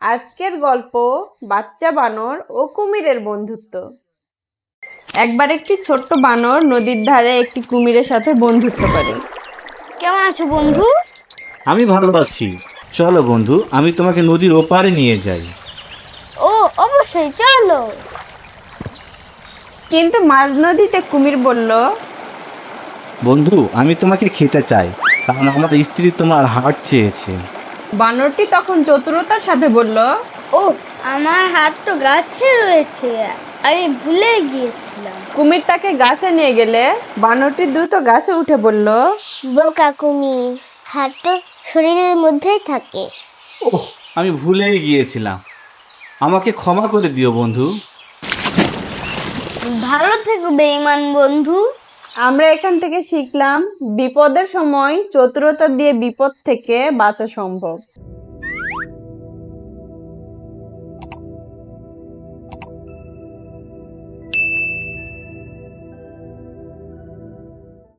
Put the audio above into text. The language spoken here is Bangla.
আজকের গল্প বাচ্চা বানর ও কুমিরের বন্ধুত্ব। একবার একটি ছোট্ট বানর নদীর ধারে একটি কুমিরের সাথে বন্ধুত্ব করে। কেমন আছো বন্ধু? আমি ভালো আছি। চলো বন্ধু, আমি তোমাকে নদীর ওপারে নিয়ে যাই। ও অবশ্যই, চলো। কিন্তু মাঝ নদীতে কুমির বলল, বন্ধু, আমি তোমাকে খেতে চাই, কারণ আমার স্ত্রী তোমার হাত চেয়েছে। বানরটি তখন চতুরতার সাথে বলল, ও, আমার হাত তো গাছে রয়েছে, আমি ভুলে গিয়েছিলাম। কুমির তাকে গাছে নিয়ে গেলে বানরটি দ্রুত গাছে উঠে বলল, বোকা কুমির, হাত তো শরীরের মধ্যেই থাকে। ওহ, আমি ভুলেই গিয়েছিলাম, আমাকে ক্ষমা করে দিও বন্ধু। ভালো থেকো বেঈমান বন্ধু। আমরা এখান থেকে শিখলাম বিপদের সময় চতুরতা দিয়ে বিপদ থেকে বাঁচা সম্ভব।